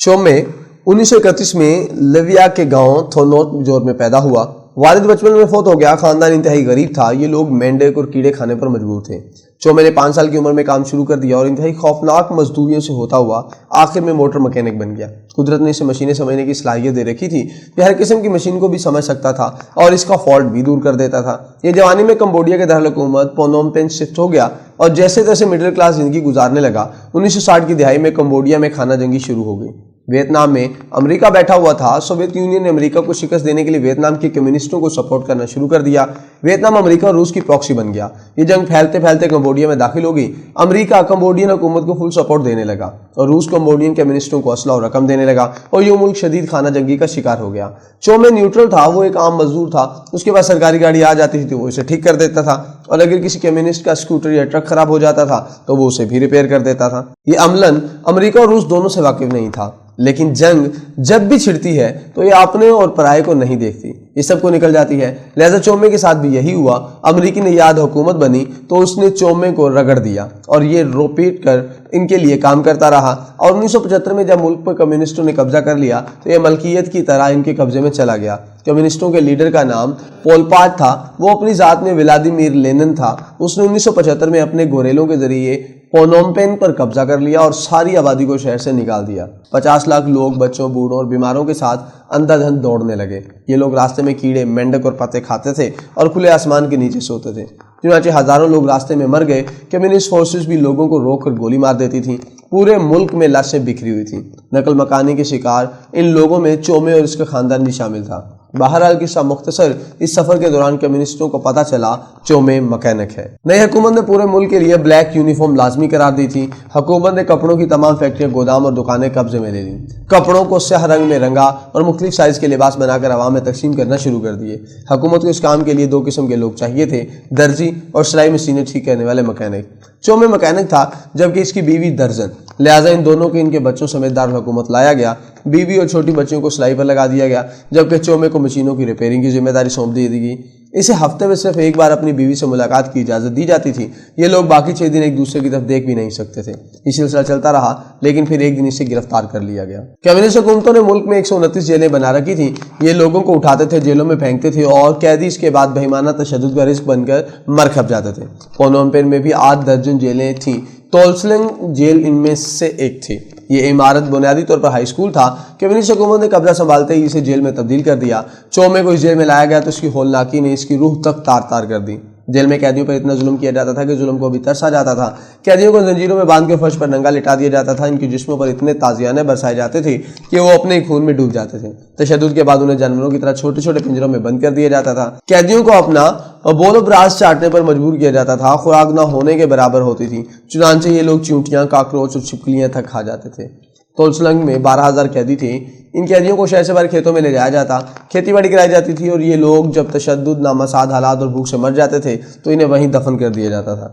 चोमे 1931 में लिबिया के गांव थोनोत में पैदा हुआ। वालिद बचपन में फौत हो गया। खानदान इंतहाई गरीब था। ये लोग मेंढक और कीड़े खाने पर मजबूर थे। चोमे ने 5 साल की उम्र में काम शुरू कर दिया और इंतहाई खौफनाक मजदूरियों से होता हुआ आखिर में मोटर मैकेनिक बन गया। कुदरत ने इसे मशीनें समझने की सलाहियत दे रखी थी। यह हर किस्म की मशीन को भी समझ सकता था और इसका फॉल्ट भी दूर कर देता था। ये जवानी में कंबोडिया के दारुल-हुकूमत प्नोम पेन शिफ्ट हो गया और जैसे तैसे मिडिल क्लास जिंदगी गुजारने लगा। 1960 की दिहाई में कंबोडिया में खाना जंगी शुरू हो गई। वियतनाम में अमेरिका बैठा हुआ था। सोवियत यूनियन ने अमेरिका को शिकस्त देने के लिए वियतनाम के कम्युनिस्टों को सपोर्ट करना शुरू कर दिया। वियतनाम अमेरिका और रूस की प्रॉक्सी बन गया। ये जंग फैलते फैलते कंबोडिया में दाखिल हो गई। अमेरिका कंबोडियन हुकूमत को फुल सपोर्ट देने लगा और रूस कंबोडियन कम्युनिस्टों को असला और रकम देने लगा और ये मुल्क शदीद खाना जंगी का शिकार हो गया। चोमे न्यूट्रल था, वो एक आम मजदूर था। उसके पास सरकारी गाड़ी आ जाती थी तो वो इसे ठीक कर देता था और अगर किसी कम्युनिस्ट का स्कूटर या ट्रक खराब हो जाता था तो वो उसे भी रिपेयर कर देता था। ये अमलन अमेरिका और रूस दोनों से वाकिफ नहीं था, लेकिन जंग जब भी छिड़ती है तो ये अपने और पराये को नहीं देखती, ये सबको निकल जाती है। लिहाजा चोमे के साथ भी यही हुआ। अमेरिकी ने याद हुकूमत बनी तो उसने चोमे को रगड़ दिया और ये रोपीट कर इनके लिए काम करता रहा। और 1975 में जब मुल्क पर कम्युनिस्टों ने कब्जा कर लिया तो यह मलकियत की तरह इनके कब्जे में चला गया। कम्युनिस्टों के लीडर का नाम पोल पॉट था। वो अपनी जात में व्लादिमीर लेनिन था। उसने 1975 में अपने गोरेलों के जरिए प्नोम पेन पर कब्जा कर लिया और सारी आबादी को शहर से निकाल दिया। 50 लाख लोग बच्चों, बूढ़ों और बीमारों के साथ अंधाधुंध दौड़ने लगे। ये लोग रास्ते में कीड़े, मेंढक और पत्ते खाते थे और खुले आसमान के नीचे सोते थे। चुनांचे हजारों लोग रास्ते में मर गए। कम्युनिस्ट फोर्सेस भी लोगों को रोककर गोली मार देती थी। पूरे मुल्क में लाशें बिखरी हुई थी। नकल मकानी के शिकार इन लोगों में चोमे और इसका खानदान भी शामिल था। बहरहाल किस्सा मुख्तसर, इस सफर के दौरान कम्युनिस्टों को पता चला चोमे मैकेनिक है। नई हुकूमत ने पूरे मुल्क के लिए ब्लैक यूनिफॉर्म लाजमी करार दी थी। हुकूमत ने कपड़ों की तमाम फैक्ट्रियां, गोदाम और दुकानें कब्जे में ले ली। कपड़ों को स्याह रंग में रंगा और मुख्तलिफ साइज के लिबास बनाकर आवाम में तकसीम करना शुरू कर दिए। हुकूमत को इस काम के लिए 2 किस्म के लोग चाहिए थे, दर्जी और सिलाई मशीनें ठीक करने वाले मैकेनिक। चोमे मैकेनिक था जबकि इसकी बीवी दर्जन। लिहाजा इन दोनों के इनके बच्चों समेत दारुल हुकूमत लाया गया। बीवी और छोटी बच्चियों को सिलाई पर लगा दिया गया जबकि चोमे को मशीनों की रिपेयरिंग की जिम्मेदारी सौंप दी गई। इसे हफ्ते में सिर्फ एक बार अपनी बीवी से मुलाकात की इजाज़त दी जाती थी। ये लोग बाकी 6 दिन एक दूसरे की तरफ देख भी नहीं सकते थे। ये सिलसिला चलता रहा, लेकिन फिर एक दिन इसे गिरफ्तार कर लिया गया। कम्युनिस्ट हुकूमतों ने मुल्क में 129 जेलें बना रखी थी। ये लोगों को उठाते थे, जेलों में फेंकते थे और कैदी इसके बाद बेईमाना तशद्दुद का रिस्क बनकर मर खप जाते थे। प्नोम पेन में भी 8 दर्जन जेलें थीं। तोल्सलेंग जेल इनमें से एक थी। ये इमारत बुनियादी तौर पर हाई स्कूल था। कम्युनिस्ट हुकूमत ने कब्जा संभालते ही इसे जेल में तब्दील कर दिया। चोमे को इस जेल में लाया गया तो इसकी होलनाकी ने इसकी रूह तक तार तार कर दी। जेल में कैदियों पर इतना जुल्म किया जाता था कि जुल्म को भी तरस आ जाता था। कैदियों को जंजीरों में बांध के फर्श पर नंगा लिटा दिया जाता था। इनके जिस्मों पर इतने ताजियाने बरसाए जाते थे कि वो अपने ही खून में डूब जाते थे। तशद्दुद के बाद उन्हें जानवरों की तरह छोटे छोटे पिंजरों में बंद कर दिया जाता था। कैदियों को अपना बोलो ब्रास चाटने पर मजबूर किया जाता था। खुराक न होने के बराबर होती थी। चुनांचे ये लोग चींटियां, काकरोच और छिपकलियां तक खा जाते थे। तोल्सलेंग में 12,000 कैदी थे। इन कैदियों को शहर से बाहर खेतों में ले जाया जाता, खेती बाड़ी कराई जाती थी और ये लोग जब तशद्दुद, नामसाद हालात और भूख से मर जाते थे तो इन्हें वहीं दफन कर दिया जाता था।